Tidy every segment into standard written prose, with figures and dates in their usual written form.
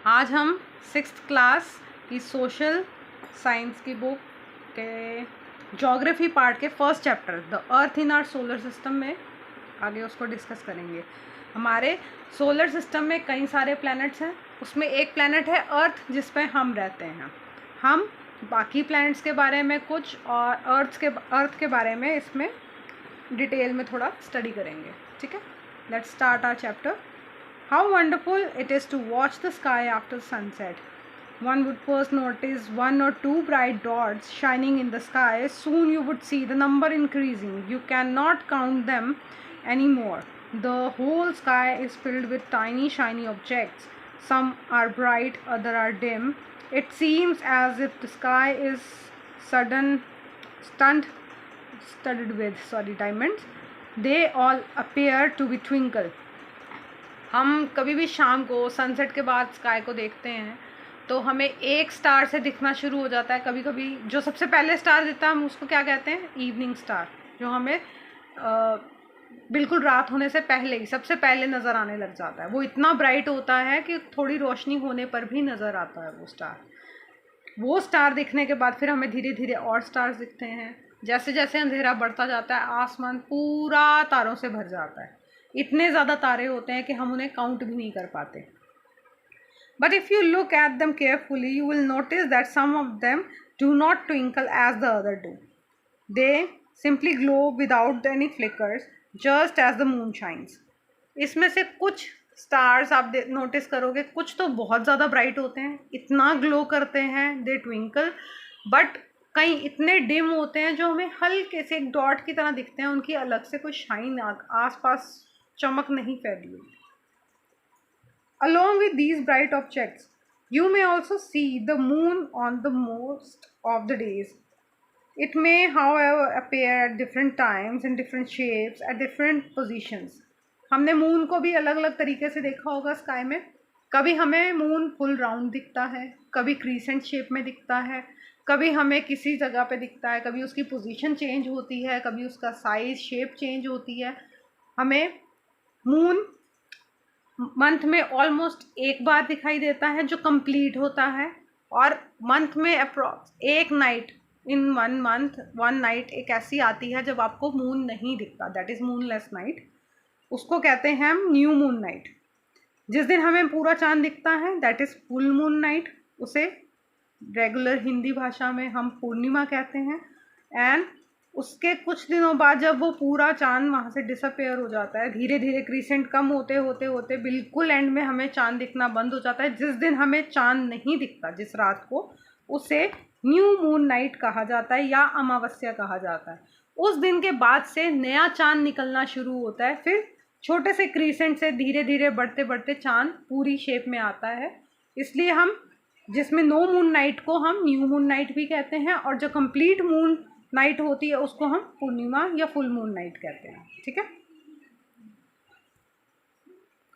आज हम 6th class की सोशल साइंस की बुक के ज्योग्राफी पार्ट के first chapter the earth in our solar system में आगे उसको डिस्कस करेंगे। हमारे सोलर सिस्टम में कई सारे प्लैनेट्स हैं, उसमें एक प्लैनेट है अर्थ जिस पे हम रहते हैं। हम बाकी प्लैनेट्स के बारे में कुछ और अर्थ के बारे में इसमें डिटेल में थोड़ा स्टडी करेंगे। ठीक है, let's start our chapter. How wonderful it is to watch the sky after sunset. One would first notice one or two bright dots shining in the sky. Soon you would see the number increasing. You cannot count them anymore. The whole sky is filled with tiny shiny objects. Some are bright, others are dim. It seems as if the sky is studded with diamonds. They all appear to be twinkle. हम कभी भी शाम को sunset के बाद sky को देखते हैं तो हमें एक स्टार से दिखना शुरू हो जाता है। कभी कभी जो सबसे पहले स्टार दिखता है हम उसको क्या कहते हैं, इवनिंग स्टार, जो हमें बिल्कुल रात होने से पहले ही सबसे पहले नज़र आने लग जाता है। वो इतना ब्राइट होता है कि थोड़ी रोशनी होने पर भी नज़र आता है वो स्टार दिखने के बाद फिर हमें धीरे धीरे और स्टार्स दिखते हैं। जैसे जैसे अंधेरा बढ़ता जाता है आसमान पूरा तारों से भर जाता है। इतने ज़्यादा तारे होते हैं कि हम उन्हें काउंट भी नहीं कर पाते। But if you look at them carefully you will notice that some of them do not twinkle as the other do. They simply glow without any flickers just as the moon shines. इसमें से कुछ stars आप notice करोगे, कुछ तो बहुत ज़्यादा bright होते हैं, इतना ग्लो करते हैं, दे ट्विंकल। बट कई इतने डिम होते हैं जो हमें हल्के से एक डॉट की तरह दिखते हैं, उनकी अलग से कोई शाइन आसपास चमक नहीं फैली हुई। Along with these bright objects, you may also see the moon on the most of the days. It may, however, appear at different times in different shapes at different positions. हमने moon को भी अलग अलग तरीके से देखा होगा sky में। कभी हमें मून फुल राउंड दिखता है, कभी क्रीसेंट शेप में दिखता है, कभी हमें किसी जगह पे दिखता है, कभी उसकी पोजीशन चेंज होती है, कभी उसका साइज शेप चेंज होती है। हमें मून मंथ में ऑलमोस्ट एक बार दिखाई देता है जो कंप्लीट होता है, और मंथ में अप्रॉक्स एक नाइट इन वन नाइट एक ऐसी आती है जब आपको मून नहीं दिखता, दैट इज़ मूनलेस नाइट। उसको कहते हैं हम न्यू मून नाइट। जिस दिन हमें पूरा चांद दिखता है that is full moon night. उसे रेगुलर हिंदी भाषा में हम पूर्णिमा कहते हैं। एंड उसके कुछ दिनों बाद जब वो पूरा चांद वहाँ से डिसअपेयर हो जाता है, धीरे धीरे क्रीसेंट कम होते होते बिल्कुल एंड में हमें चांद दिखना बंद हो जाता है। जिस दिन हमें चांद नहीं दिखता, जिस रात को, उसे न्यू मून नाइट कहा जाता है या अमावस्या कहा जाता है। उस दिन के बाद से नया चांद निकलना शुरू होता है। फिर छोटे से क्रीसेंट से धीरे धीरे बढ़ते बढ़ते चांद पूरी शेप में आता है। इसलिए हम जिसमें नो मून नाइट को हम न्यू मून नाइट भी कहते हैं, और जो कंप्लीट मून नाइट होती है उसको हम पूर्णिमा या फुल मून नाइट कहते हैं। ठीक है,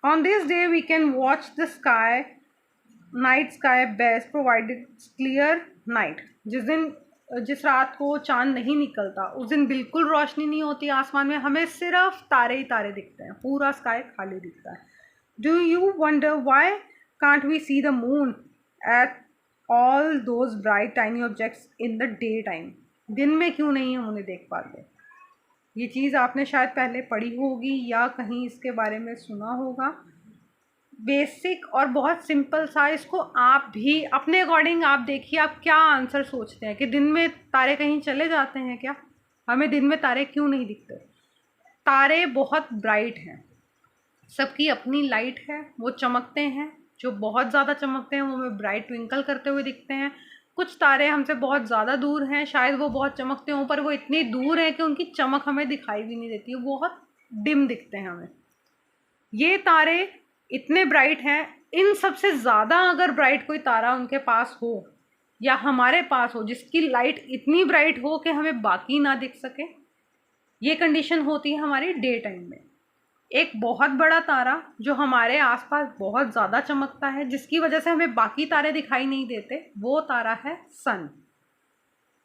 on this day we can watch the sky night sky best provided clear night. जिस रात को चांद नहीं निकलता उस दिन बिल्कुल रोशनी नहीं होती आसमान में, हमें सिर्फ तारे ही तारे दिखते हैं, पूरा स्काई खाली दिखता है। Do you wonder why can't we see the moon at all those bright tiny objects in the day time. दिन में क्यों नहीं हम उन्हें देख पाते? ये चीज़ आपने शायद पहले पढ़ी होगी या कहीं इसके बारे में सुना होगा। बेसिक और बहुत सिंपल सा, इसको आप भी अपने अकॉर्डिंग आप देखिए, आप क्या आंसर सोचते हैं कि दिन में तारे कहीं चले जाते हैं क्या? हमें दिन में तारे क्यों नहीं दिखते? तारे बहुत ब्राइट हैं, सबकी अपनी लाइट है, वो चमकते हैं। जो बहुत ज़्यादा चमकते हैं वो हमें ब्राइट ट्विंकल करते हुए दिखते हैं। कुछ तारे हमसे बहुत ज़्यादा दूर हैं, शायद वो बहुत चमकते हों पर वो इतनी दूर हैं कि उनकी चमक हमें दिखाई भी नहीं देती, वो बहुत डिम दिखते हैं हमें। ये तारे इतने ब्राइट हैं, इन सबसे ज़्यादा अगर ब्राइट कोई तारा उनके पास हो या हमारे पास हो जिसकी लाइट इतनी ब्राइट हो कि हमें बाकी ना दिख सके, ये कंडीशन होती है हमारी डे टाइम में। एक बहुत बड़ा तारा जो हमारे आसपास बहुत ज़्यादा चमकता है, जिसकी वजह से हमें बाकी तारे दिखाई नहीं देते, वो तारा है सन।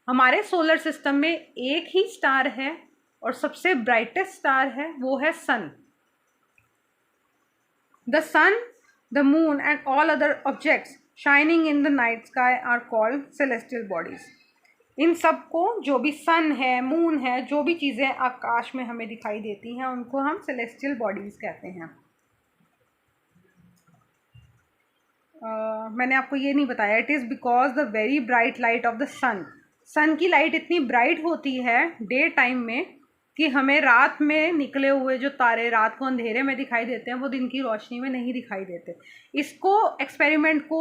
हमारे सोलर सिस्टम में एक ही स्टार है और सबसे ब्राइटेस्ट स्टार है, वो है sun. The sun the moon and all other objects shining in the night sky are called celestial bodies. इन सब को, जो भी सन है, मून है, जो भी चीज़ें आकाश में हमें दिखाई देती हैं, उनको हम सेलेस्टियल बॉडीज़ कहते हैं। मैंने आपको ये नहीं बताया, it is because the very bright light of the sun की लाइट इतनी ब्राइट होती है डे टाइम में कि हमें रात में निकले हुए जो तारे रात को अंधेरे में दिखाई देते हैं वो दिन की रोशनी में नहीं दिखाई देते। इसको एक्सपेरिमेंट को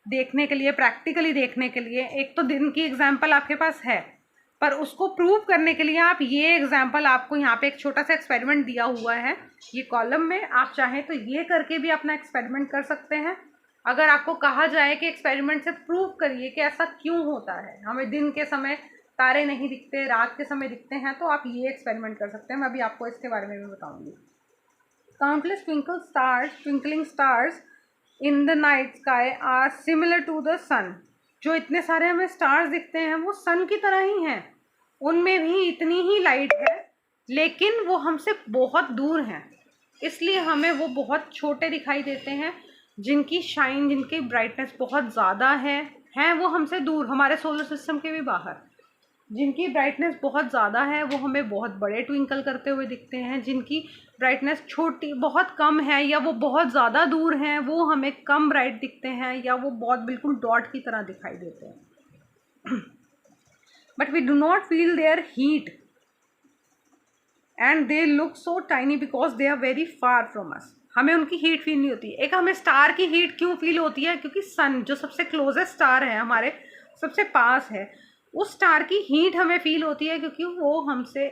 देखने के लिए, प्रैक्टिकली देखने के लिए, एक तो दिन की एग्जाम्पल आपके पास है, पर उसको प्रूव करने के लिए आप ये एग्जाम्पल, आपको यहाँ पे एक छोटा सा एक्सपेरिमेंट दिया हुआ है ये कॉलम में, आप चाहें तो ये करके भी अपना एक्सपेरिमेंट कर सकते हैं। अगर आपको कहा जाए कि एक्सपेरिमेंट से प्रूव करिए कि ऐसा क्यों होता है, हमें दिन के समय तारे नहीं दिखते, रात के समय दिखते हैं, तो आप ये एक्सपेरिमेंट कर सकते हैं। मैं अभी आपको इसके बारे में भी बताऊंगी। Countless twinkling stars in the night sky are similar to the sun. जो इतने सारे हमें स्टार्स दिखते हैं वो सन की तरह ही हैं, उनमें भी इतनी ही लाइट है, लेकिन वो हमसे बहुत दूर हैं, इसलिए हमें वो बहुत छोटे दिखाई देते हैं। जिनकी शाइन, जिनकी ब्राइटनेस बहुत ज़्यादा है वो हमसे दूर, हमारे सोलर सिस्टम के भी बाहर। जिनकी ब्राइटनेस बहुत ज़्यादा है वो हमें बहुत बड़े ट्विंकल करते हुए दिखते हैं। जिनकी ब्राइटनेस छोटी, बहुत कम है, या वो बहुत ज़्यादा दूर हैं, वो हमें कम ब्राइट दिखते हैं, या वो बहुत बिल्कुल डॉट की तरह दिखाई देते हैं। But we do not feel their heat and they look so tiny because they are very far from us. हमें उनकी हीट फील नहीं होती। एक हमें स्टार की हीट क्यों फील होती है? क्योंकि सन जो सबसे क्लोजेस्ट स्टार है, हमारे सबसे पास है, उस स्टार की हीट हमें फील होती है क्योंकि वो हमसे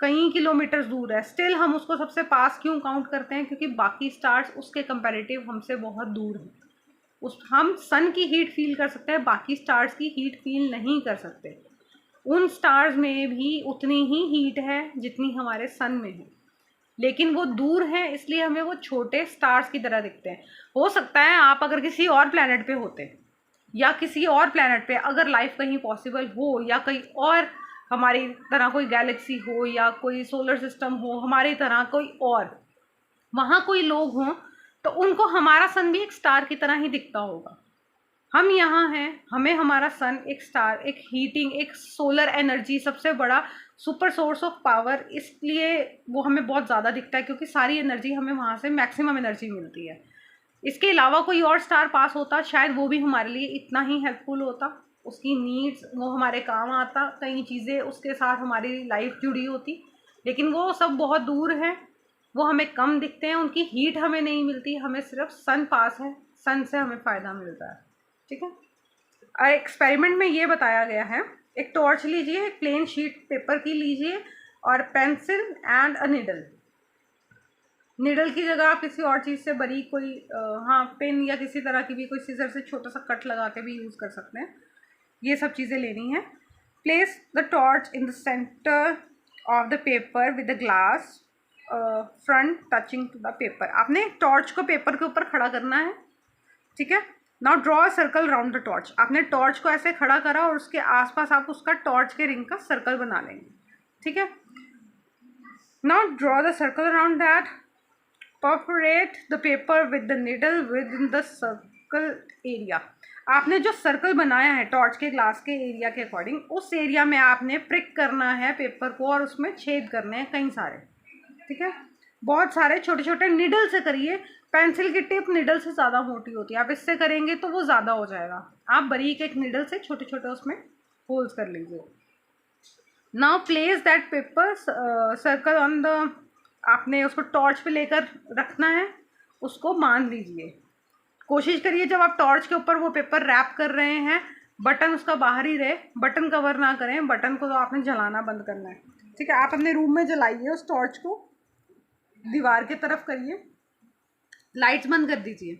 कई किलोमीटर दूर है। स्टिल हम उसको सबसे पास क्यों काउंट करते हैं? क्योंकि बाकी स्टार्स उसके कंपैरेटिव हमसे बहुत दूर हैं। हम सन की हीट फील कर सकते हैं, बाकी स्टार्स की हीट फील नहीं कर सकते। उन स्टार्स में भी उतनी ही हीट है जितनी हमारे सन में है, लेकिन वो दूर हैं, इसलिए हमें वो छोटे स्टार्स की तरह दिखते हैं। हो सकता है आप अगर किसी और प्लैनेट पे होते, या किसी और प्लैनेट पे अगर लाइफ कहीं पॉसिबल हो, या कहीं और हमारी तरह कोई गैलेक्सी हो, या कोई सोलर सिस्टम हो हमारी तरह कोई और, वहाँ कोई लोग हों, तो उनको हमारा सन भी एक स्टार की तरह ही दिखता होगा। हम यहाँ हैं, हमें हमारा सन एक स्टार, एक हीटिंग, एक सोलर एनर्जी, सबसे बड़ा सुपर सोर्स ऑफ पावर, इसलिए वो हमें बहुत ज़्यादा दिखता है क्योंकि सारी एनर्जी हमें वहाँ से मैक्सिमम एनर्जी मिलती है। इसके अलावा कोई और स्टार पास होता, शायद वो भी हमारे लिए इतना ही हेल्पफुल होता, उसकी नीड्स, वो हमारे काम आता, कई चीज़ें उसके साथ हमारी लाइफ जुड़ी होती, लेकिन वो सब बहुत दूर है, वो हमें कम दिखते हैं, उनकी हीट हमें नहीं मिलती, हमें सिर्फ सन पास है, सन से हमें फ़ायदा मिलता है। ठीक है। और एक्सपेरिमेंट में ये बताया गया है, एक टॉर्च लीजिए, एक प्लेन शीट पेपर की लीजिए, और pencil and a needle. Needle की जगह आप किसी और चीज़ से बड़ी कोई पेन या किसी तरह की भी कोई सीजर से छोटा सा कट लगा के भी यूज़ कर सकते हैं। ये सब चीज़ें लेनी है। Place the torch in the centre of the paper with the glass front touching to the paper. आपने टॉर्च को पेपर के ऊपर खड़ा करना है। ठीक है। Now draw a circle round the torch. आपने टॉर्च को ऐसे खड़ा करा और उसके आसपास आप उसका टॉर्च के रिंग का सर्कल बना लेंगे। ठीक है। Now draw the circle around that, perforate the paper with the needle with in the circle area. आपने जो सर्कल बनाया है टॉर्च के ग्लास के एरिया के अकॉर्डिंग, उस एरिया में आपने प्रिक करना है पेपर को और उसमें छेद करने हैं कई सारे। ठीक है। बहुत सारे छोटे छोटे निडल से करिए। पेंसिल की टिप निडल से ज़्यादा मोटी होती है, आप इससे करेंगे तो वो ज़्यादा हो जाएगा। आप बारीक एक निडल से छोटे छोटे उसमें होल्स कर लीजिए। Now place that paper circle on the, आपने उसको टॉर्च पे लेकर रखना है, उसको बांध लीजिए। कोशिश करिए जब आप टॉर्च के ऊपर वो पेपर रैप कर रहे हैं, बटन उसका बाहर ही रहे, बटन कवर ना करें, बटन को तो आपने जलाना बंद करना है। ठीक है। आप अपने रूम में जलाइए उस टॉर्च को, दीवार की तरफ करिए, लाइट्स बंद कर दीजिए।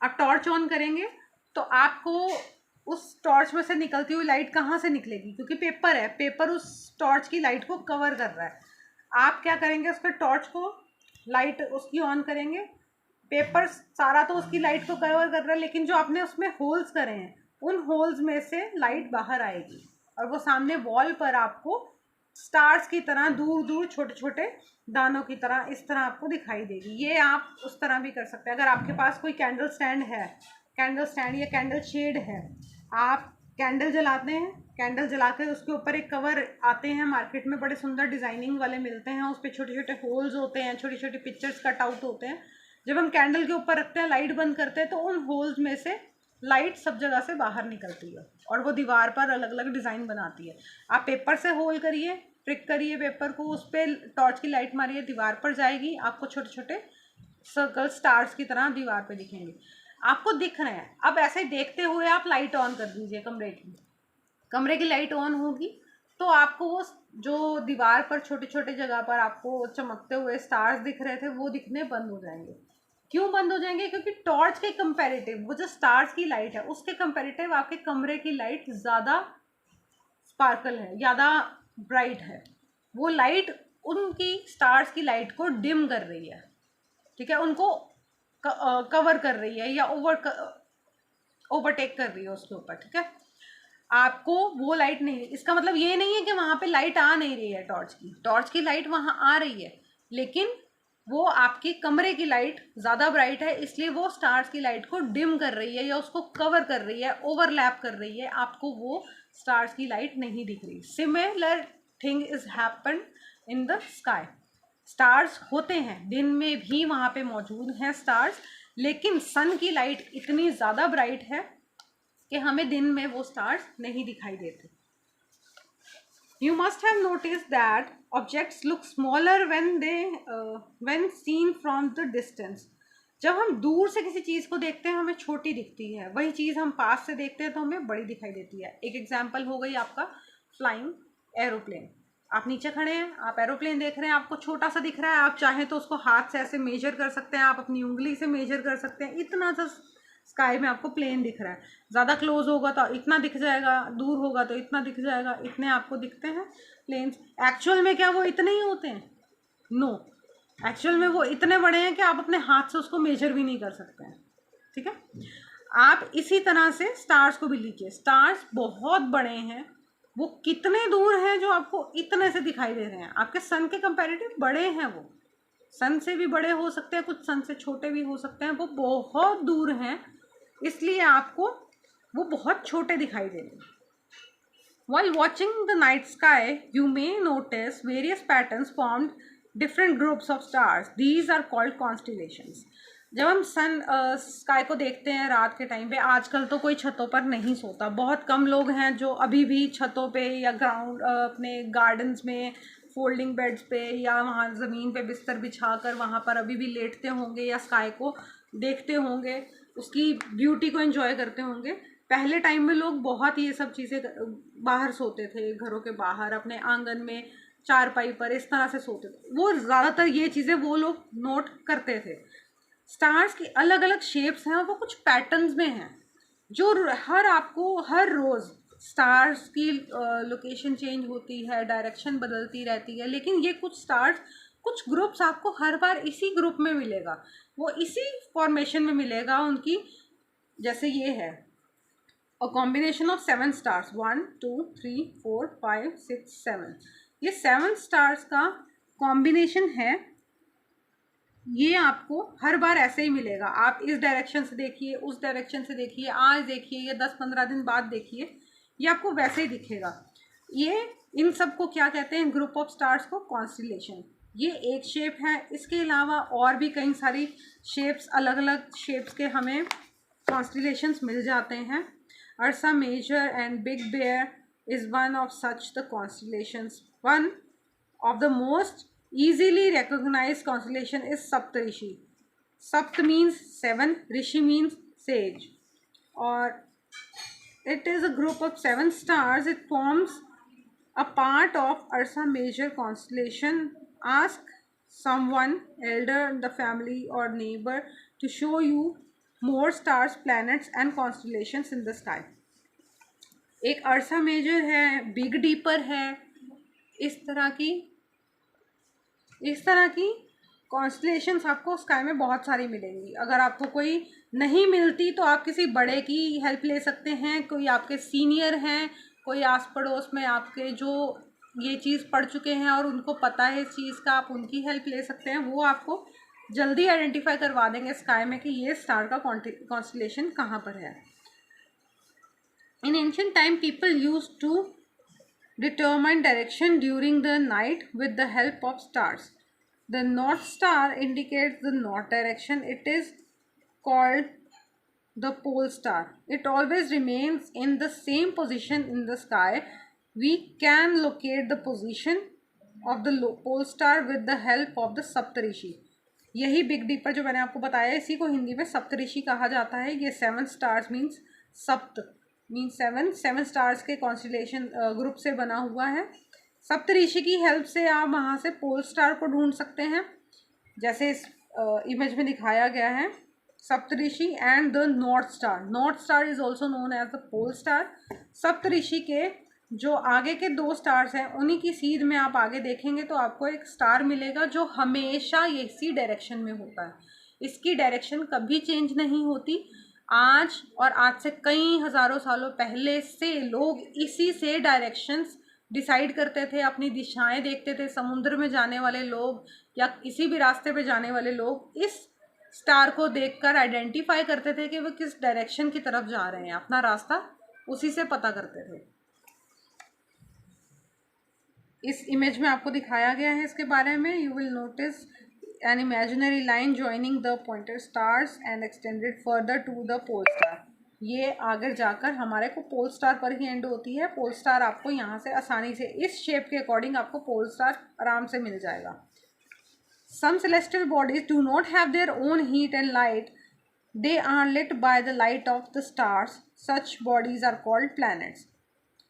आप टॉर्च ऑन करेंगे तो आपको उस टॉर्च में से निकलती हुई लाइट कहाँ से निकलेगी? क्योंकि पेपर है, पेपर उस टॉर्च की लाइट को कवर कर रहा है। आप क्या करेंगे, उसका टॉर्च को लाइट उसकी ऑन करेंगे, पेपर सारा तो उसकी लाइट को कवर कर रहा है, लेकिन जो आपने उसमें होल्स करे हैं उन होल्स में से लाइट बाहर आएगी और वो सामने वॉल पर आपको स्टार्स की तरह दूर दूर छोटे छोटे दानों की तरह इस तरह आपको दिखाई देगी। ये आप उस तरह भी कर सकते हैं। अगर आपके पास कोई कैंडल स्टैंड है, कैंडल स्टैंड या कैंडल शेड है, आप कैंडल जलाते हैं, कैंडल जला कर उसके ऊपर एक कवर आते हैं मार्केट में, बड़े सुंदर डिज़ाइनिंग वाले मिलते हैं, उस पर छोटे छोटे होल्स होते हैं, छोटी छोटी पिक्चर्स कट आउट होते हैं। जब हम कैंडल के ऊपर रखते हैं, लाइट बंद करते हैं, तो उन होल्स में से लाइट सब जगह से बाहर निकलती है और वो दीवार पर अलग अलग डिज़ाइन बनाती है। आप पेपर से होल करिए, प्रिक करिए पेपर को, उस पर टॉर्च की लाइट मारिए, दीवार पर जाएगी, आपको छोटे छोटे सर्कल स्टार्स की तरह दीवार पे दिखेंगे, आपको दिख रहे हैं। अब ऐसे देखते हुए आप लाइट ऑन कर दीजिए, कमरे की लाइट ऑन होगी तो आपको वो जो दीवार पर छोटे छोटे जगह पर आपको चमकते हुए स्टार्स दिख रहे थे वो दिखने बंद हो जाएंगे। क्यों बंद हो जाएंगे? क्योंकि टॉर्च के कंपैरेटिव वो जो स्टार्स की लाइट है उसके कंपैरेटिव आपके कमरे की लाइट ज़्यादा स्पार्कल है, ज़्यादा ब्राइट है। वो लाइट उनकी स्टार्स की लाइट को डिम कर रही है, ठीक है, उनको कवर कर रही है या ओवरटेक कर रही है उसके ऊपर, ठीक है। आपको वो लाइट नहीं, इसका मतलब ये नहीं है कि वहाँ पे लाइट आ नहीं रही है, टॉर्च की लाइट वहाँ आ रही है, लेकिन वो आपके कमरे की लाइट ज़्यादा ब्राइट है, इसलिए वो स्टार्स की लाइट को डिम कर रही है या उसको कवर कर रही है, ओवरलैप कर रही है, आपको वो स्टार्स की लाइट नहीं दिख रही। Similar thing is happen in the sky. Stars होते हैं, दिन में भी वहाँ पे मौजूद हैं स्टार्स, लेकिन सन की लाइट इतनी ज़्यादा ब्राइट है कि हमें दिन में वो स्टार्स नहीं दिखाई देते। You must have noticed that objects look smaller when seen from the distance. जब हम दूर से किसी चीज़ को देखते हैं हमें छोटी दिखती है, वही चीज़ हम पास से देखते हैं तो हमें बड़ी दिखाई देती है। एक एग्जाम्पल हो गई आपका फ्लाइंग एरोप्लेन। आप नीचे खड़े हैं, आप एरोप्लेन देख रहे हैं, आपको छोटा सा दिख रहा है, आप चाहें तो उसको हाथ से ऐसे मेजर कर सकते हैं, आप अपनी उंगली से मेजर कर सकते हैं, इतना सा स्काई में आपको प्लेन दिख रहा है। ज़्यादा क्लोज होगा तो इतना दिख जाएगा, दूर होगा तो इतना दिख जाएगा, इतने आपको दिखते हैं प्लेन्स। एक्चुअल में क्या वो इतने ही होते हैं? नो, एक्चुअल में वो इतने बड़े हैं कि आप अपने हाथ से उसको मेजर भी नहीं कर सकते हैं, ठीक है। आप इसी तरह से स्टार्स को भी लीजिए, स्टार्स बहुत बड़े हैं, वो कितने दूर हैं जो आपको इतने से दिखाई दे रहे हैं? आपके सन के कंपैरेटिव बड़े हैं, वो सन से भी बड़े हो सकते हैं, कुछ सन से छोटे भी हो सकते हैं, वो बहुत दूर हैं, इसलिए आपको वो बहुत छोटे दिखाई दे रहे हैं। While watching the night sky, you may notice various patterns formed different groups of stars. These are called constellations. जब हम स्काई को देखते हैं रात के टाइम पे, आजकल तो कोई छतों पर नहीं सोता, बहुत कम लोग हैं जो अभी भी छतों पे या ग्राउंड अपने गार्डन्स में फोल्डिंग बेड्स पे या वहाँ ज़मीन पे बिस्तर बिछा कर वहाँ पर अभी भी लेटते होंगे या स्काई को देखते होंगे, उसकी ब्यूटी को एंजॉय करते होंगे। पहले टाइम में लोग बहुत ये सब चीज़ें बाहर सोते थे, घरों के बाहर अपने आंगन में चारपाई पर इस तरह से सोते थे, वो ज़्यादातर ये चीज़ें वो लोग नोट करते थे। स्टार्स की अलग अलग शेप्स हैं और वो कुछ पैटर्न्स में हैं जो हर रोज़ स्टार्स की लोकेशन चेंज होती है, डायरेक्शन बदलती रहती है, लेकिन ये कुछ स्टार्स, कुछ ग्रुप्स आपको हर बार इसी ग्रुप में मिलेगा, वो इसी फॉर्मेशन में मिलेगा उनकी। जैसे ये है a combination of 7 stars, 1 2 3 4 5 6 7, ये 7 स्टार्स का कॉम्बिनेशन है। ये आपको हर बार ऐसे ही मिलेगा, आप इस डायरेक्शन से देखिए, उस डायरेक्शन से देखिए, आज देखिए या 10-15 दिन बाद देखिए, ये आपको वैसे ही दिखेगा। ये इन सब को क्या कहते हैं? ग्रुप ऑफ स्टार्स को कॉन्स्टिलेशन। ये एक शेप है, इसके अलावा और भी कई सारी शेप्स, अलग अलग शेप्स के हमें कॉन्स्टिलेशंस मिल जाते हैं। Ursa Major and Big Bear is one of such the constellations. One of the most easily recognized constellation is Saptarishi. Sapt means 7, Rishi means sage, or it is a group of 7 stars. It forms a part of Ursa Major constellation. Ask someone elder in the family or neighbor to show you more stars, planets and constellations in the sky. एक अर्सा major है, big deeper है, इस तरह की constellations आपको sky में बहुत सारी मिलेंगी। अगर आपको कोई नहीं मिलती तो आप किसी बड़े की हेल्प ले सकते हैं, कोई आपके सीनियर हैं, कोई आस पड़ोस में आपके जो ये चीज़ पढ़ चुके हैं और उनको पता है इस चीज़ का, आप उनकी हेल्प ले सकते हैं। वो आपको जल्दी आइडेंटिफाई करवा देंगे स्काई में कि ये स्टार का कॉन्स्टलेशन कहाँ पर है। In ancient time people use to determine direction during the night with the help of stars. The North Star indicates the north direction. It is called the pole star. It always remains in the same position in the sky. We can locate the position of the pole star with the help of the सप्तऋषि। यही big deeper जो मैंने आपको बताया, इसी को हिंदी में सप्तऋषि कहा जाता है। ये 7 स्टार्स मीन्स सप्त मीन्स 7 स्टार्स के कॉन्स्टलेशन ग्रुप से बना हुआ है। सप्तऋषि की हेल्प से आप वहाँ से पोल स्टार को ढूंढ सकते हैं, जैसे इस इमेज में दिखाया गया है। Saptarishi and the north star. North star is also known as the pole star. Saptarishi के जो आगे के 2 स्टार्स हैं, उन्हीं की सीध में आप आगे देखेंगे तो आपको एक स्टार मिलेगा जो हमेशा इसी डायरेक्शन में होता है। इसकी डायरेक्शन कभी चेंज नहीं होती। आज और आज से कई हज़ारों सालों पहले से लोग इसी से डायरेक्शंस डिसाइड करते थे, अपनी दिशाएं देखते थे। समुद्र में जाने वाले लोग या किसी भी रास्ते पे जाने वाले लोग इस स्टार को देखकर आइडेंटिफाई करते थे कि वो किस डायरेक्शन की तरफ जा रहे हैं, अपना रास्ता उसी से पता करते थे। इस इमेज में आपको दिखाया गया है इसके बारे में। You will notice an imaginary line joining the pointer stars and extended further to the pole star. ये आगे जाकर हमारे को पोल स्टार पर ही एंड होती है। पोल स्टार आपको यहाँ से आसानी से इस शेप के अकॉर्डिंग आपको पोल स्टार आराम से मिल जाएगा। Some celestial bodies do not have their own heat and light. They are lit by the light of the stars. Such bodies are called planets.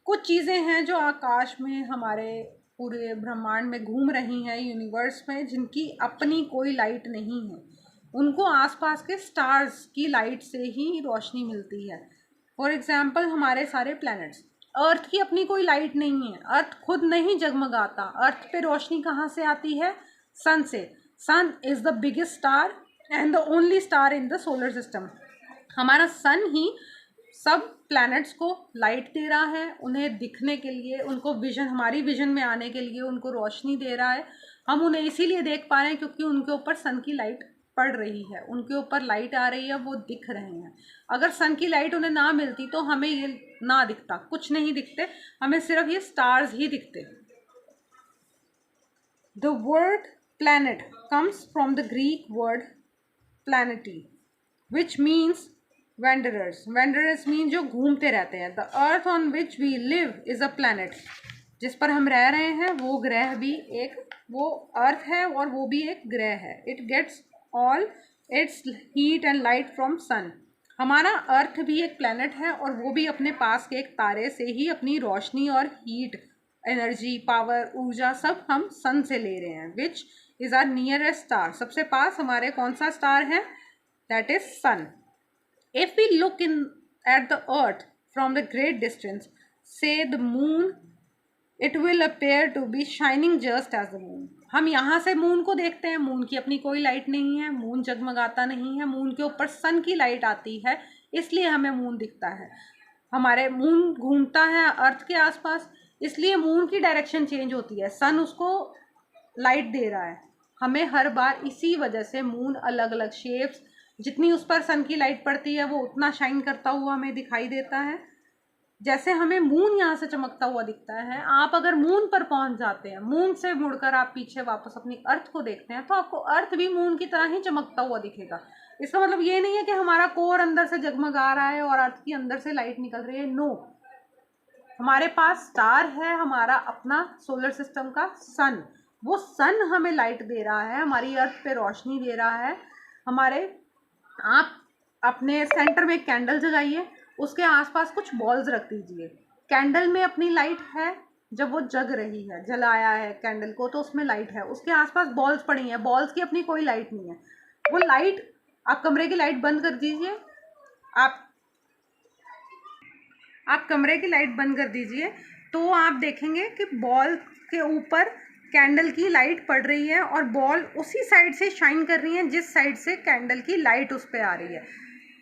कुछ चीज़ें हैं जो आकाश में हमारे पूरे ब्रह्मांड में घूम रही हैं, यूनिवर्स में, जिनकी अपनी कोई लाइट नहीं है। उनको आसपास के स्टार्स की लाइट से ही रोशनी मिलती है। फॉर एग्जांपल हमारे सारे प्लैनेट्स। अर्थ की अपनी कोई लाइट नहीं है, अर्थ खुद नहीं जगमगाता। अर्थ पे रोशनी कहाँ से आती है? सन से। Sun is the biggest star and the only star in the solar system. हमारा सन ही सब प्लैनेट्स को लाइट दे रहा है, उन्हें दिखने के लिए, उनको विजन, हमारी विजन में आने के लिए उनको रोशनी दे रहा है। हम उन्हें इसीलिए देख पा रहे हैं क्योंकि उनके ऊपर सन की लाइट पड़ रही है, उनके ऊपर लाइट आ रही है, वो दिख रहे हैं। अगर सन की लाइट उन्हें ना मिलती तो हमें ये ना दिखता, कुछ नहीं दिखते, हमें सिर्फ ये स्टार्स ही दिखते। The word planet comes from the Greek word planete which means wanderers. Wanderers mean जो घूमते रहते हैं। The earth on which we live is a planet. जिस पर हम रह रहे हैं वो ग्रह भी एक, वो अर्थ है और वो भी एक ग्रह है। It gets all its heat and light from sun. हमारा अर्थ भी एक प्लैनेट है और वो भी अपने पास के एक तारे से ही अपनी रोशनी और हीट, एनर्जी, पावर, ऊर्जा सब हम सन से ले रहे हैं। Which is our nearest star. सबसे पास हमारे कौन सा स्टार है? That is sun. If we look at the earth from the great distance, say the moon, it will appear to be shining just as the moon. हम यहाँ से moon को देखते हैं, मून की अपनी कोई लाइट नहीं है, मून जगमगाता नहीं है, मून के ऊपर सन की लाइट आती है, इसलिए हमें मून दिखता है। हमारे मून घूमता है अर्थ के आसपास, इसलिए मून की डायरेक्शन चेंज होती है, सन उसको लाइट दे रहा है हमें हर बार। इसी वजह से मून अलग अलग शेप्स, जितनी उस पर सन की लाइट पड़ती है वो उतना शाइन करता हुआ हमें दिखाई देता है। जैसे हमें मून यहाँ से चमकता हुआ दिखता है, आप अगर मून पर पहुँच जाते हैं, मून से मुड़कर आप पीछे वापस अपनी अर्थ को देखते हैं, तो आपको अर्थ भी मून की तरह ही चमकता हुआ दिखेगा। इसका मतलब ये नहीं है कि हमारा कोर अंदर से जगमगा रहा है और अर्थ की अंदर से लाइट निकल रही है। नो, हमारे पास स्टार है, हमारा अपना सोलर सिस्टम का सन। वो सन हमें लाइट दे रहा है, हमारी अर्थ पे रोशनी दे रहा है। हमारे, आप अपने सेंटर में एक कैंडल जगाइए, उसके आसपास कुछ बॉल्स रख दीजिए। कैंडल में अपनी लाइट है, जब वो जग रही है, जलाया है कैंडल को तो उसमें लाइट है, उसके आसपास बॉल्स पड़ी हैं, बॉल्स की अपनी कोई लाइट नहीं है। वो लाइट, आप कमरे की लाइट बंद कर दीजिए, आप कमरे की लाइट बंद कर दीजिए तो आप देखेंगे कि बॉल के ऊपर कैंडल की लाइट पड़ रही है और बॉल उसी साइड से शाइन कर रही है जिस साइड से कैंडल की लाइट उस पर आ रही है।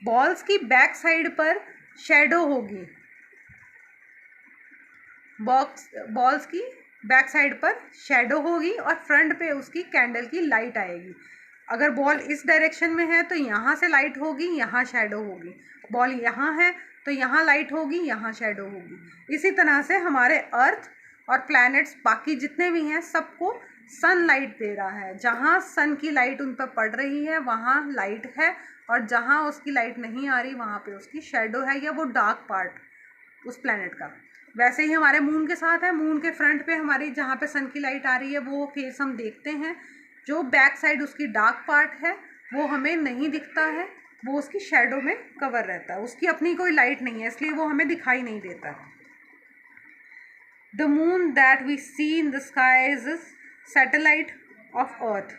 बॉल्स की बैक साइड पर शैडो होगी, बॉल्स की बैक साइड पर शेडो होगी और फ्रंट पे उसकी कैंडल की लाइट आएगी। अगर बॉल इस डायरेक्शन में है तो यहाँ से लाइट होगी, यहाँ शेडो होगी। बॉल यहाँ है तो यहाँ लाइट होगी, यहाँ शेडो होगी। इसी तरह से हमारे अर्थ और प्लैनेट्स बाकी जितने भी हैं सबको सन लाइट दे रहा है। जहाँ सन की लाइट उन पर पड़ रही है वहाँ लाइट है, और जहाँ उसकी लाइट नहीं आ रही वहाँ पे उसकी शेडो है, या वो डार्क पार्ट उस प्लैनेट का। वैसे ही हमारे मून के साथ है। मून के फ्रंट पे हमारी जहाँ पे सन की लाइट आ रही है वो फेस हम देखते हैं। जो बैक साइड उसकी डार्क पार्ट है वो हमें नहीं दिखता है, वो उसकी शेडो में कवर रहता है। उसकी अपनी कोई लाइट नहीं है, इसलिए वो हमें दिखाई नहीं देता। The moon that we see in the sky is a satellite of Earth.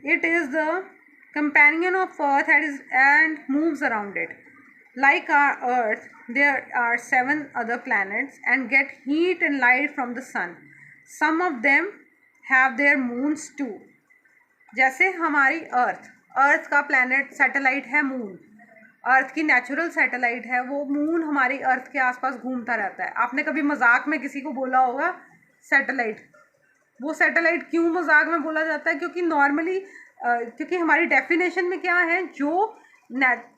It is the companion of Earth and moves around it. Like our Earth, there are 7 other planets and get heat and light from the sun. Some of them have their moons too. जैसे हमारी अर्थ का planet satellite है moon, अर्थ की natural satellite है वो। Moon हमारी अर्थ के आसपास घूमता रहता है। आपने कभी मजाक में किसी को बोला होगा सैटेलाइट। वो सैटेलाइट क्यों मजाक में बोला जाता है? क्योंकि नॉर्मली क्योंकि हमारी डेफिनेशन में क्या है, जो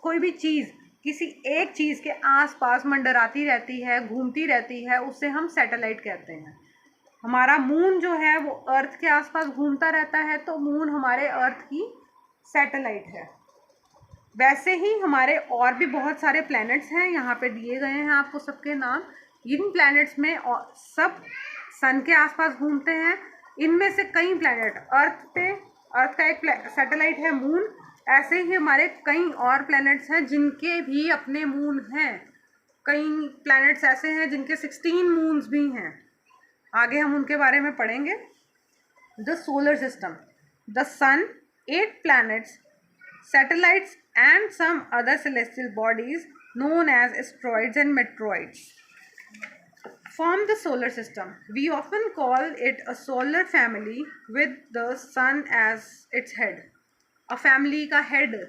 कोई भी चीज़ किसी एक चीज़ के आसपास मंडराती रहती है, घूमती रहती है, उसे हम सैटेलाइट कहते हैं। हमारा मून जो है वो अर्थ के आसपास घूमता रहता है, तो मून हमारे अर्थ की सैटेलाइट है। वैसे ही हमारे और भी बहुत सारे प्लैनेट्स हैं, यहाँ पे दिए गए हैं आपको सबके नाम। इन प्लैनेट्स में सब सन के आसपास घूमते हैं। इनमें से कई प्लैनेट अर्थ का एक सैटेलाइट है मून। ऐसे ही हमारे कई और प्लैनेट्स हैं जिनके भी अपने मून हैं। कई प्लैनेट्स ऐसे हैं जिनके 16 मून्स भी हैं। आगे हम उनके बारे में पढ़ेंगे। The solar system, the sun, 8 planets, satellites and some other celestial bodies known as asteroids and meteoroids form the solar system. We often call it a solar family with the sun as its head. A family का head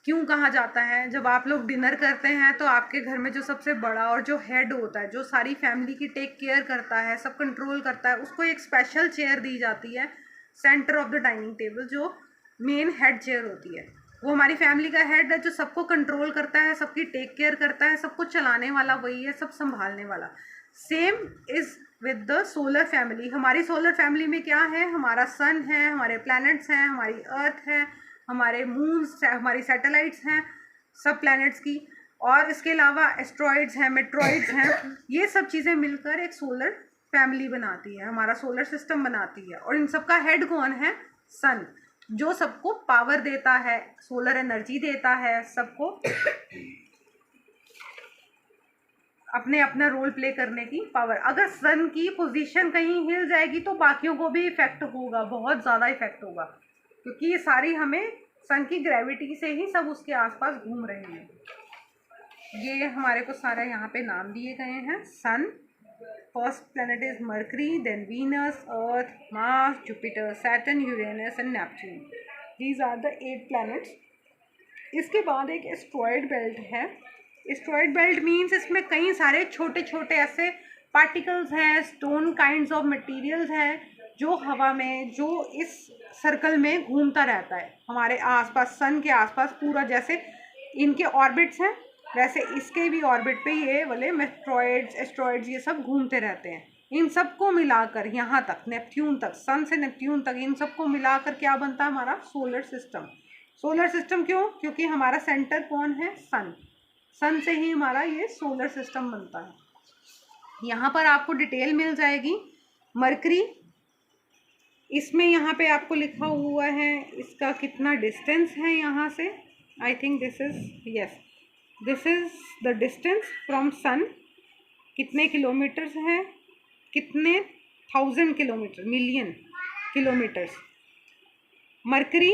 क्यों कहा जाता है? जब आप लोग dinner करते हैं तो आपके घर में जो सबसे बड़ा और जो हेड होता है, जो सारी फैमिली की टेक केयर करता है, सब कंट्रोल करता है, उसको एक स्पेशल चेयर दी जाती है centre of the dining table, जो मेन हेड चेयर होती है। वो हमारी फैमिली का हेड है, जो सबको कंट्रोल करता है, सबकी टेक केयर करता है, सबको चलाने वाला वही है, सब संभालने वाला। Same is with the solar family. हमारी सोलर फैमिली में क्या है? हमारा सन है, हमारे प्लैनेट्स हैं, हमारी अर्थ है, हमारे मून्स, हमारी सैटेलाइट्स हैं सब प्लैनेट्स की, और इसके अलावा एस्ट्रॉइड्स हैं, मेट्रॉइड्स हैं। ये सब चीज़ें मिलकर एक सोलर फैमिली बनाती है, हमारा सोलर सिस्टम बनाती है। और इन सब का हेड कौन है? सन, जो सबको पावर देता है, सोलर एनर्जी देता है, सबको अपने अपना रोल प्ले करने की पावर। अगर सन की पोजीशन कहीं हिल जाएगी तो बाकियों को भी इफेक्ट होगा, बहुत ज़्यादा इफेक्ट होगा, क्योंकि ये सारी हमें सन की ग्रेविटी से ही सब उसके आसपास घूम रहे हैं। ये हमारे को सारे यहाँ पे नाम दिए गए हैं। Sun, first planet is Mercury, then Venus, Earth, Mars, Jupiter, Saturn, Uranus and Neptune. These are the 8 planets. इसके बाद एक एस्ट्रॉयड बेल्ट है। एस्ट्रॉयड बेल्ट मीन्स इसमें कई सारे छोटे छोटे ऐसे पार्टिकल्स हैं, स्टोन काइंड्स ऑफ मटेरियल्स हैं, जो हवा में, जो इस सर्कल में घूमता रहता है हमारे आसपास, सन के आसपास पूरा। जैसे इनके ऑर्बिट्स हैं वैसे इसके भी ऑर्बिट पे ये वाले मेट्रॉइड्स, एस्ट्रॉइड्स, ये सब घूमते रहते हैं। इन सबको मिलाकर यहाँ तक, नेपच्यून तक, सन से नेपच्यून तक, इन सबको मिलाकर क्या बनता है? हमारा सोलर सिस्टम। सोलर सिस्टम क्यों? क्योंकि हमारा सेंटर कौन है? सन। सन से ही हमारा ये सोलर सिस्टम बनता है। यहाँ पर आपको डिटेल मिल जाएगी। मरकरी, इसमें यहाँ पे आपको लिखा हुआ है इसका कितना डिस्टेंस है यहाँ से। I think this is, yes, this is the distance from sun. कितने किलोमीटर्स हैं? कितने 1000 kilometre, million kilometres. Mercury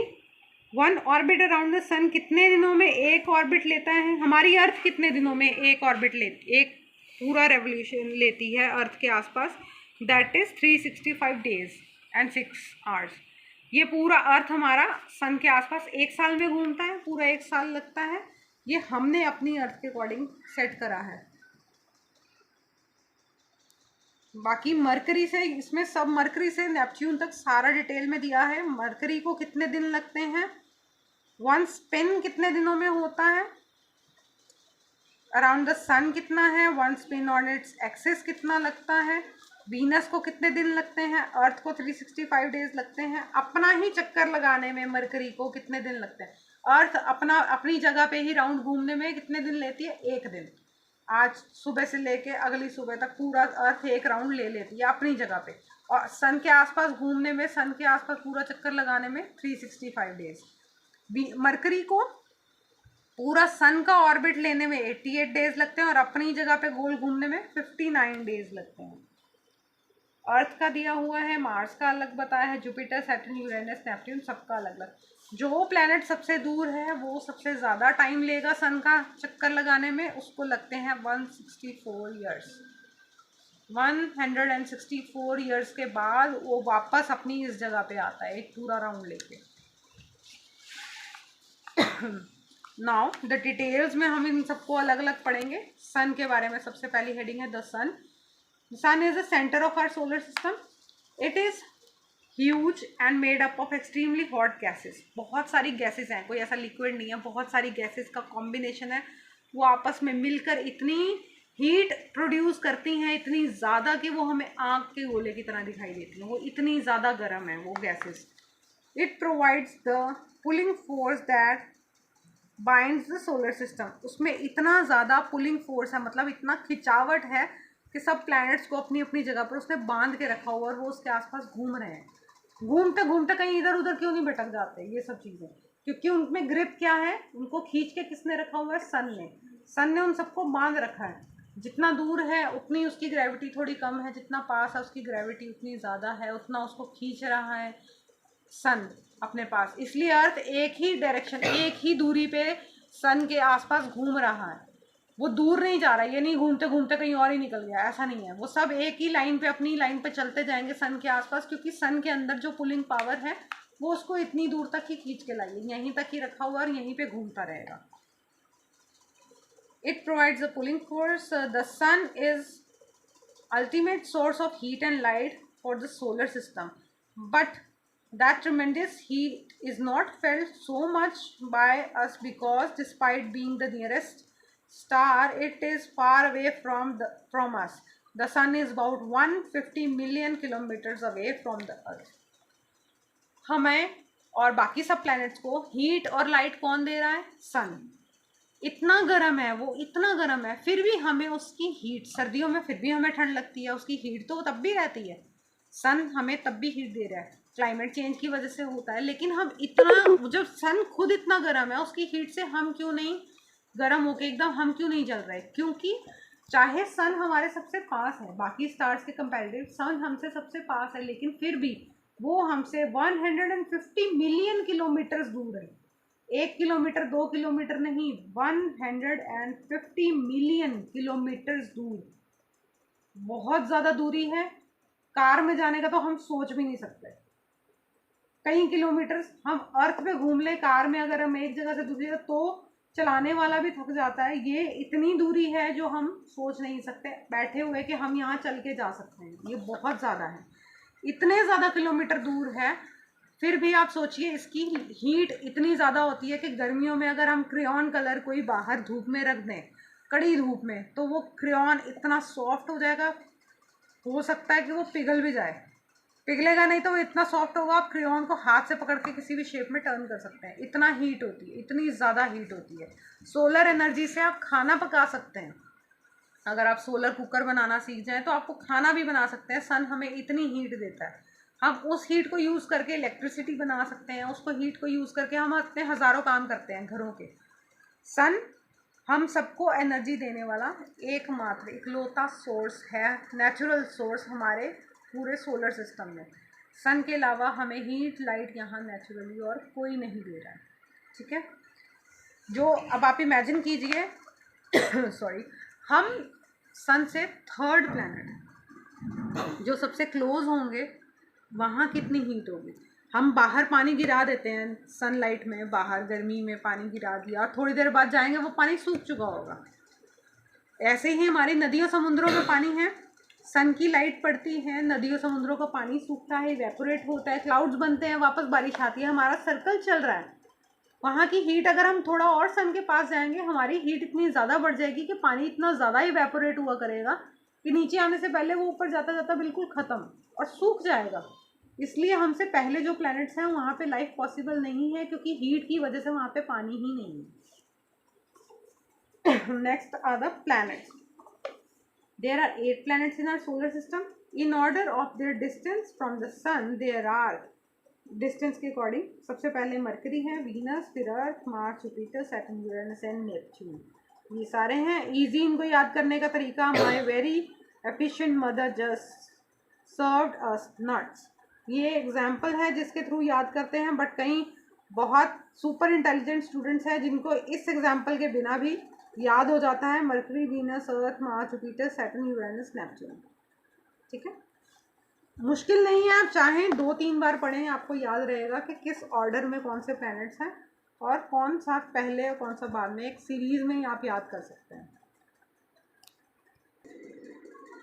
1 orbit around the sun कितने दिनों में एक ऑर्बिट लेता है? हमारी अर्थ कितने दिनों में एक ऑर्बिट एक पूरा रेवोल्यूशन लेती है अर्थ के आसपास? That is 365 days and 6 hours. ये पूरा अर्थ हमारा सन के आसपास 1 साल में घूमता है, पूरा 1 साल लगता है। ये हमने अपनी अर्थ के अकॉर्डिंग सेट करा है। बाकी मरकरी से, इसमें सब मरकरी से नेपच्यून तक सारा डिटेल में दिया है। मरकरी को कितने दिन लगते हैं, वन स्पिन कितने दिनों में होता है, अराउंड द सन कितना है, one spin on its axis कितना लगता है, वीनस को कितने दिन लगते हैं, अर्थ को 365 डेज लगते हैं, अपना ही चक्कर लगाने में मरकरी को कितने दिन लगते हैं, अर्थ अपनी जगह पे ही राउंड घूमने में कितने दिन लेती है, एक दिन। आज सुबह से लेके अगली सुबह तक पूरा अर्थ एक राउंड ले लेती है अपनी जगह पे, और सन के आसपास घूमने में, सन के आसपास पूरा चक्कर लगाने में 365 डेज। मरकरी को पूरा सन का ऑर्बिट लेने में 88 डेज लगते हैं और अपनी जगह पे गोल घूमने में 59 डेज लगते हैं। अर्थ का दिया हुआ है, मार्स का अलग बताया है, जुपिटर, सैटर्न, यूरेनस, नेपट्यून सबका अलग अलग। जो प्लैनेट सबसे दूर है वो सबसे ज़्यादा टाइम लेगा सन का चक्कर लगाने में, उसको लगते हैं 164 ईयर्स। 164 ईयर्स के बाद वो वापस अपनी इस जगह पे आता है एक पूरा राउंड लेके। नाउ द डिटेल्स में हम इन सबको अलग अलग पढ़ेंगे। सन के बारे में सबसे पहली हेडिंग है the sun. The sun is the center of our solar system. It is huge and made up of extremely hot gases. बहुत सारी गैसेस हैं, कोई ऐसा लिक्विड नहीं है, बहुत सारी गैसेस का कॉम्बिनेशन है। वो आपस में मिलकर इतनी हीट प्रोड्यूस करती हैं, इतनी ज़्यादा कि वो हमें आग के गोले की तरह दिखाई देती हैं। वो इतनी ज़्यादा गर्म है वो gases. It provides the pulling force that binds the solar system. उसमें इतना ज़्यादा पुलिंग फोर्स है, मतलब इतना खिंचावट है कि सब प्लैनेट्स को अपनी अपनी जगह पर उसने बांध के रखा हुआ और वो उसके आसपास घूम रहे हैं। घूमते घूमते कहीं इधर उधर क्यों नहीं भटक जाते ये सब चीज़ें, क्योंकि उनमें ग्रिप क्या है, उनको खींच के किसने रखा हुआ है, सन ने। सन ने उन सबको बांध रखा है। जितना दूर है उतनी उसकी ग्रेविटी थोड़ी कम है, जितना पास है उसकी ग्रेविटी उतनी ज़्यादा है, उतना उसको खींच रहा है सन अपने पास। इसलिए अर्थ एक ही डायरेक्शन, एक ही दूरी पे सन के आसपास घूम रहा है। वो दूर नहीं जा रहा है, ये नहीं घूमते घूमते कहीं और ही निकल गया, ऐसा नहीं है। वो सब एक ही लाइन पे, अपनी लाइन पे चलते जाएंगे सन के आसपास, क्योंकि सन के अंदर जो पुलिंग पावर है वो उसको इतनी दूर तक ही खींच के लाइए, यहीं तक ही रखा हुआ और यहीं पे घूमता रहेगा। It provides the pulling force. The sun is ultimate source of heat and light for the solar system, but that tremendous heat is not felt so much by us because despite being the nearest star, it is far away from us. The sun is about 150 million kilometers away from the earth. हमें और बाकी सब planets को heat और light कौन दे रहा है, सन। इतना गर्म है वो, इतना गर्म है, फिर भी हमें उसकी हीट, सर्दियों में फिर भी हमें ठंड लगती है, उसकी हीट तो तब भी रहती है। सन हमें तब भी हीट दे रहा है, क्लाइमेट चेंज की वजह से होता है। लेकिन हम इतना, जब सन खुद इतना गर्म है, उसकी हीट से हम क्यों नहीं गर्म होके एकदम, हम क्यों नहीं जल रहे? क्योंकि चाहे सन हमारे सबसे पास है, बाकी स्टार्स के कंपैरेटिव सन हमसे सबसे पास है, लेकिन फिर भी वो हमसे 150 मिलियन किलोमीटर दूर है। 1 किलोमीटर 2 किलोमीटर नहीं, 150 मिलियन किलोमीटर दूर, बहुत ज़्यादा दूरी है। कार में जाने का तो हम सोच भी नहीं सकते। कई किलोमीटर हम अर्थ पे घूम ले कार में, अगर हम एक जगह से दूसरी जगह, तो चलाने वाला भी थक जाता है। ये इतनी दूरी है जो हम सोच नहीं सकते बैठे हुए कि हम यहाँ चल के जा सकते हैं, ये बहुत ज़्यादा है। इतने ज़्यादा किलोमीटर दूर है, फिर भी आप सोचिए इसकी हीट इतनी ज़्यादा होती है कि गर्मियों में अगर हम क्रेयॉन कलर कोई बाहर धूप में रख दें, कड़ी धूप में, तो वो क्रेयॉन इतना सॉफ्ट हो जाएगा, हो सकता है कि वो पिघल भी जाए। पिघलेगा नहीं तो वो इतना सॉफ्ट होगा, आप क्रेयॉन को हाथ से पकड़ के किसी भी शेप में टर्न कर सकते हैं। इतना हीट होती है, इतनी ज़्यादा हीट होती है। सोलर एनर्जी से आप खाना पका सकते हैं। अगर आप सोलर कुकर बनाना सीख जाएँ तो आपको खाना भी बना सकते हैं। सन हमें इतनी हीट देता है, हम उस हीट को यूज़ करके इलेक्ट्रिसिटी बना सकते हैं, उसको हीट को यूज़ करके हम अपने हज़ारों काम करते हैं घरों के। सन हम सबको एनर्जी देने वाला एकमात्र इकलौता सोर्स है, नेचुरल सोर्स हमारे पूरे सोलर सिस्टम में। सन के अलावा हमें हीट लाइट यहाँ नेचुरली और कोई नहीं दे रहा है, ठीक है। जो अब आप इमेजिन कीजिए सॉरी, हम सन से थर्ड प्लैनेट जो सबसे क्लोज होंगे, वहाँ कितनी हीट होगी। हम बाहर पानी गिरा देते हैं सनलाइट में, बाहर गर्मी में पानी गिरा दिया, थोड़ी देर बाद जाएंगे वो पानी सूख चुका होगा। ऐसे ही हमारी नदियों समुद्रों में पानी है, सन की लाइट पड़ती है, नदियों समुद्रों का पानी सूखता है, इवेपोरेट होता है, क्लाउड्स बनते हैं, वापस बारिश आती है, हमारा सर्कल चल रहा है। वहाँ की हीट अगर हम थोड़ा और सन के पास जाएंगे, हमारी हीट इतनी ज़्यादा बढ़ जाएगी कि पानी इतना ज़्यादा इवेपोरेट हुआ करेगा कि नीचे आने से पहले वो ऊपर जाता जाता बिल्कुल ख़त्म और सूख जाएगा। इसलिए हमसे पहले जो प्लैनेट्स हैं वहाँ पे लाइफ पॉसिबल नहीं है, क्योंकि हीट की वजह से वहाँ पे पानी ही नहीं है। Next are the planets. There are 8 planets in our solar system. In order of their distance from the sun, there are distance के अकॉर्डिंग सबसे पहले मरकरी है, वीनस, फिर Earth, Mars, Jupiter, Saturn, Uranus and Neptune. ये सारे हैं। Easy इनको याद करने का तरीका, my very efficient mother just served us nuts. ये एग्जाम्पल है जिसके थ्रू याद करते हैं, बट कहीं बहुत सुपर इंटेलिजेंट स्टूडेंट्स हैं जिनको इस एग्जाम्पल के बिना भी याद हो जाता है। Mercury, Venus, Earth, Mars, Jupiter, Saturn, Uranus, Neptune. ठीक है, मुश्किल नहीं है, आप चाहें 2-3 बार पढ़ें, आपको याद रहेगा कि किस ऑर्डर में कौन से प्लैनेट्स हैं और कौन सा पहले और कौन सा बाद में। एक सीरीज में ही आप याद कर सकते हैं।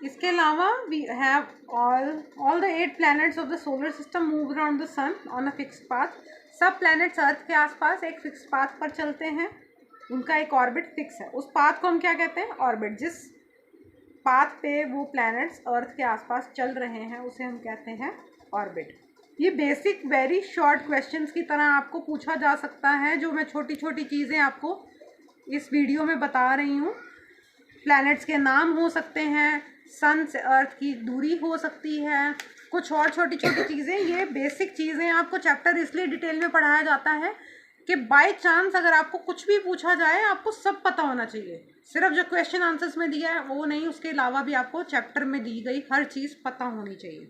इसके अलावा we have all the 8 planets of the solar system move around the sun on a fix path. सब प्लैनेट्स अर्थ के आसपास एक फिक्स पाथ पर चलते हैं, उनका एक ऑर्बिट फिक्स है। उस पाथ को हम क्या कहते हैं? ऑर्बिट। जिस पाथ पे वो प्लैनेट्स अर्थ के आसपास चल रहे हैं उसे हम कहते हैं ऑर्बिट। ये बेसिक वेरी शॉर्ट क्वेश्चंस की तरह आपको पूछा जा सकता है, जो मैं छोटी छोटी चीज़ें आपको इस वीडियो में बता रही हूँ। प्लैनेट्स के नाम हो सकते हैं, सन से अर्थ की दूरी हो सकती है, कुछ और छोटी छोटी चीज़ें। ये बेसिक चीज़ें आपको चैप्टर इसलिए डिटेल में पढ़ाया जाता है कि बाय चांस अगर आपको कुछ भी पूछा जाए आपको सब पता होना चाहिए। सिर्फ जो क्वेश्चन आंसर्स में दिया है वो नहीं, उसके अलावा भी आपको चैप्टर में दी गई हर चीज़ पता होनी चाहिए।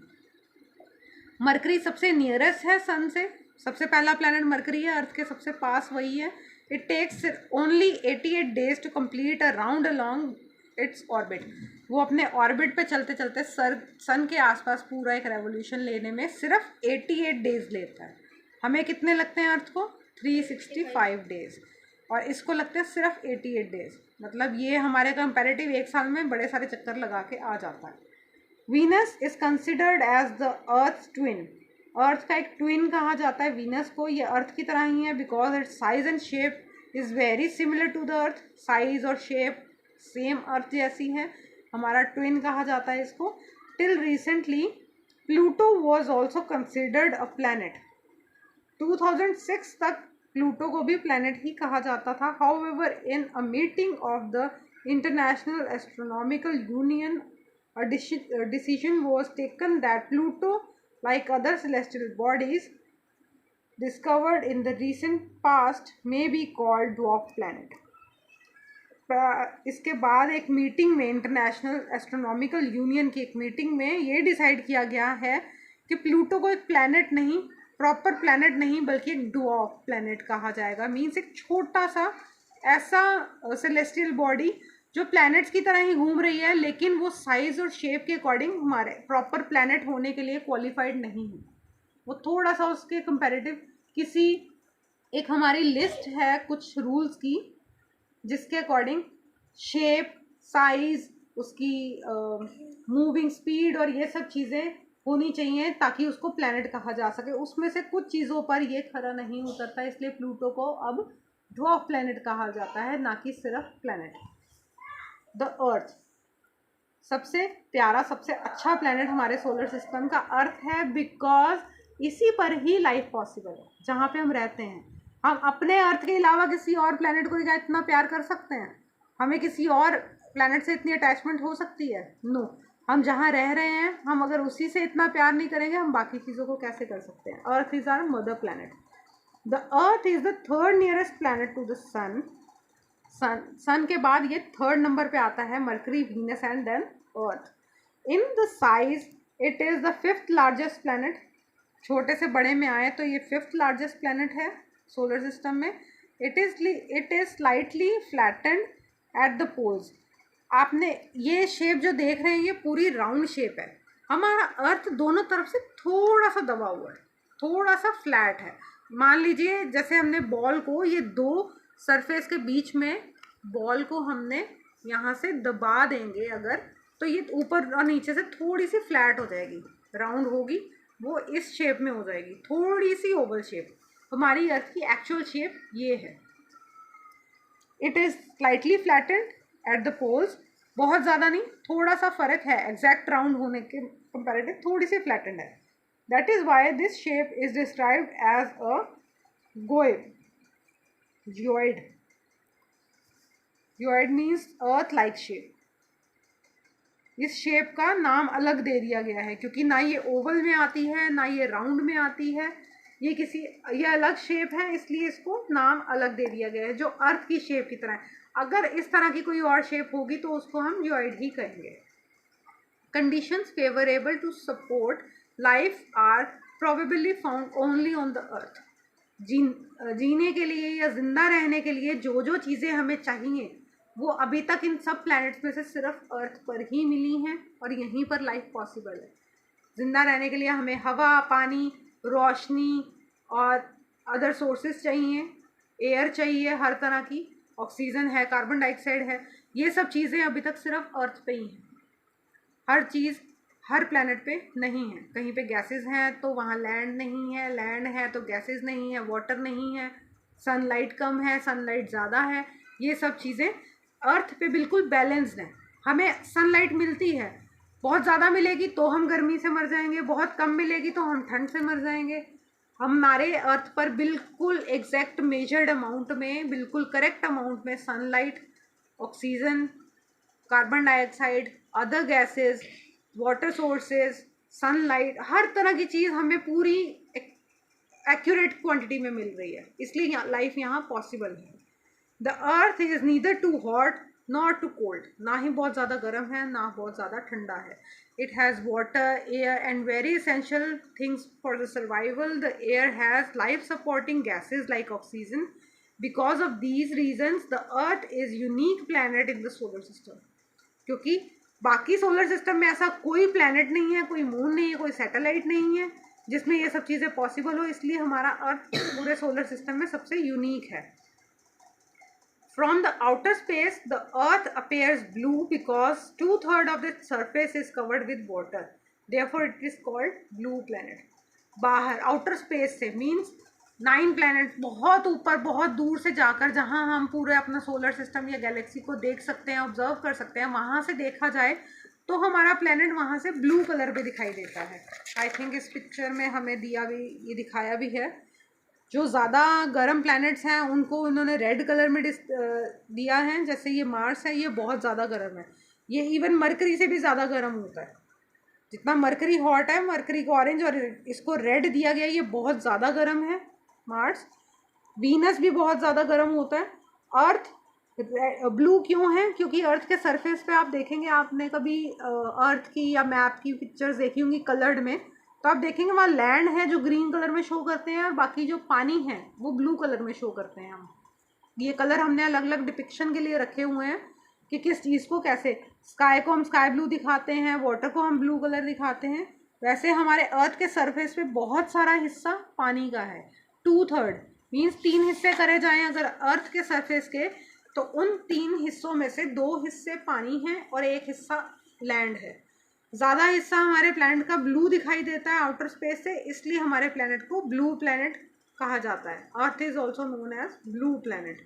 मरकरी सबसे नियरेस्ट है सन से, सबसे पहला प्लैनेट मरकरी है, अर्थ के सबसे पास वही है। It takes only 88 days to complete a round along its orbit. वो अपने ऑर्बिट पे चलते चलते सन के आसपास पूरा एक रेवोल्यूशन लेने में सिर्फ 88 days लेता है। हमें कितने लगते हैं अर्थ को? 365 days, और इसको लगते हैं सिर्फ 88 days। मतलब ये हमारे कंपैरेटिव एक साल में बड़े सारे चक्कर लगा के आ जाता है। Venus is considered as the earth twin. Earth का एक ट्विन कहा जाता है वीनस को। ये अर्थ की तरह ही है because its size and shape is very similar to the earth. Size और शेप सेम अर्थ जैसी है, हमारा ट्विन कहा जाता है इसको। Till recently Pluto was also considered a planet. 2006 तक प्लूटो को भी प्लैनेट ही कहा जाता था। However in a meeting of the international astronomical union a decision was taken that Pluto, like other celestial bodies discovered in the recent past, may be called dwarf planet. इसके बाद एक meeting में, international astronomical union की एक meeting में ये decide किया गया है कि प्लूटो को एक प्लैनेट नहीं, प्रॉपर प्लैनेट नहीं, बल्कि एक ड्वार्फ प्लैनेट कहा जाएगा। मीन्स एक छोटा सा ऐसा सेलेस्टियल बॉडी जो प्लैनेट्स की तरह ही घूम रही है, लेकिन वो साइज और शेप के अकॉर्डिंग हमारे प्रॉपर प्लैनेट होने के लिए क्वालिफाइड नहीं है। वो थोड़ा सा उसके कंपैरेटिव किसी एक हमारी लिस्ट है कुछ रूल्स की, जिसके अकॉर्डिंग शेप, साइज, उसकी मूविंग स्पीड और ये सब चीज़ें होनी चाहिए ताकि उसको प्लैनेट कहा जा सके। उसमें से कुछ चीज़ों पर ये खरा नहीं उतरता, इसलिए प्लूटो को अब ड्वार्फ प्लैनेट कहा जाता है, ना कि सिर्फ प्लैनेट। द अर्थ सबसे प्यारा, सबसे अच्छा प्लैनेट हमारे सोलर सिस्टम का अर्थ है, बिकॉज इसी पर ही लाइफ पॉसिबल है जहाँ पे हम रहते हैं। हम अपने अर्थ के अलावा किसी और प्लैनेट को क्या इतना प्यार कर सकते हैं? हमें किसी और प्लैनेट से इतनी अटैचमेंट हो सकती है? नो। हम जहाँ रह रहे हैं हम अगर उसी से इतना प्यार नहीं करेंगे, हम बाकी चीज़ों को कैसे कर सकते हैं? Earth is our mother planet. The earth is the third nearest planet to the sun. Sun के बाद ये थर्ड नंबर पे आता है, Mercury, Venus and then Earth. In the size it is the 5th largest planet. छोटे से बड़े में आए तो ये 5th लार्जेस्ट प्लैनेट है सोलर सिस्टम में। It is slightly flattened at the poles. आपने ये शेप जो देख रहे हैं ये पूरी राउंड शेप है। हमारा अर्थ दोनों तरफ से थोड़ा सा दबा हुआ है, थोड़ा सा फ्लैट है। मान लीजिए जैसे हमने बॉल को, ये दो सरफेस के बीच में बॉल को हमने यहाँ से दबा देंगे अगर, तो ये ऊपर और नीचे से थोड़ी सी फ्लैट हो जाएगी, राउंड होगी, वो इस शेप में हो जाएगी, थोड़ी सी ओवल शेप। हमारी अर्थ की एक्चुअल शेप ये है। It is slightly flattened at the poles, बहुत ज़्यादा नहीं, थोड़ा सा फ़र्क है एग्जैक्ट राउंड होने के कंपैरेटिव, थोड़ी सी फ्लैटेंड है। That is why this shape is described as a geoid. Geoid means earth like shape. इस शेप का नाम अलग दे दिया गया है क्योंकि ना ये ओवल में आती है ना ये राउंड में आती है, ये अलग शेप है, इसलिए इसको नाम अलग दे दिया गया है, जो अर्थ की शेप की तरह है। अगर इस तरह की कोई और शेप होगी तो उसको हम जियोइड ही कहेंगे। Conditions favourable to support life are probably found only on the earth. जीने के लिए या जिंदा रहने के लिए जो जो चीज़ें हमें चाहिए वो अभी तक इन सब प्लैनेट्स में से सिर्फ अर्थ पर ही मिली हैं और यहीं पर लाइफ पॉसिबल है। जिंदा रहने के लिए हमें हवा, पानी, रोशनी और अदर सोर्सेज चाहिए, एयर चाहिए हर तरह की, ऑक्सीजन है, कार्बन डाइऑक्साइड है, ये सब चीज़ें अभी तक सिर्फ अर्थ पे ही हैं। हर चीज़ हर प्लैनेट पे नहीं है, कहीं पे गैसेस हैं तो वहाँ लैंड नहीं है, लैंड है तो गैसेस नहीं है, वाटर नहीं है, सनलाइट कम है, सनलाइट ज़्यादा है, ये सब चीज़ें अर्थ पे बिल्कुल बैलेंस्ड हैं। हमें सनलाइट मिलती है, बहुत ज़्यादा मिलेगी तो हम गर्मी से मर जाएंगे, बहुत कम मिलेगी तो हम ठंड से मर जाएंगे। हमारे अर्थ पर बिल्कुल एग्जैक्ट मेजर्ड अमाउंट में, बिल्कुल करेक्ट अमाउंट में sunlight, oxygen, carbon dioxide, other gases, water sources, sunlight, हर तरह की चीज़ हमें पूरी एक्यूरेट क्वांटिटी में मिल रही है, इसलिए लाइफ यहाँ पॉसिबल है। The earth is neither too hot not too cold, ना ही बहुत ज़्यादा गर्म है ना बहुत ज़्यादा ठंडा है। It has water, air and very essential things for the survival. The air has life supporting gases like oxygen. Because of these reasons the earth is unique planet in the solar system. क्योंकि बाकी solar system में ऐसा कोई planet नहीं है, कोई moon नहीं है, कोई सैटेलाइट नहीं है जिसमें ये सब चीज़ें पॉसिबल हो, इसलिए हमारा अर्थ पूरे सोलर सिस्टम में सबसे यूनिक है। From the outer space, the Earth appears blue because 2/3 of its surface is covered with water. Therefore, it is called blue planet. बाहर outer space से means 9 planets, बहुत ऊपर, बहुत दूर से जाकर, जहाँ हम पूरे अपना सोलर सिस्टम या गैलेक्सी को देख सकते हैं, ऑब्जर्व कर सकते हैं, वहाँ से देखा जाए तो हमारा प्लेनेट वहाँ से ब्लू कलर में दिखाई देता है। आई थिंक इस पिक्चर में हमें ये दिखाया भी है। जो ज़्यादा गर्म प्लैनेट्स हैं उनको उन्होंने रेड कलर में दिया है, जैसे ये मार्स है, ये बहुत ज़्यादा गर्म है, ये इवन मरकरी से भी ज़्यादा गर्म होता है। जितना मरकरी हॉट है, मरकरी को ऑरेंज और इसको रेड दिया गया, ये बहुत ज़्यादा गर्म है मार्स। वीनस भी बहुत ज़्यादा गर्म होता है। अर्थ ब्लू क्यों है? क्योंकि अर्थ के सरफेस पे आप देखेंगे, आपने कभी अर्थ की या मैप की पिक्चर्स देखी होंगी कलर्ड में, तो आप देखेंगे वहाँ लैंड है जो ग्रीन कलर में शो करते हैं और बाकी जो पानी है वो ब्लू कलर में शो करते हैं। हम ये कलर हमने अलग अलग डिपिक्शन के लिए रखे हुए हैं कि किस चीज़ को कैसे, स्काई को हम स्काई ब्लू दिखाते हैं, वाटर को हम ब्लू कलर दिखाते हैं। वैसे हमारे अर्थ के सरफेस पे बहुत सारा हिस्सा पानी का है। 2/3 मीन्स 3 हिस्से करे जाएँ अगर अर्थ के सरफेस के, तो उन 3 हिस्सों में से 2 हिस्से पानी हैं और 1 हिस्सा लैंड है। ज़्यादा हिस्सा हमारे प्लैनेट का ब्लू दिखाई देता है आउटर स्पेस से, इसलिए हमारे प्लैनेट को ब्लू प्लैनेट कहा जाता है। Earth is also known as blue planet.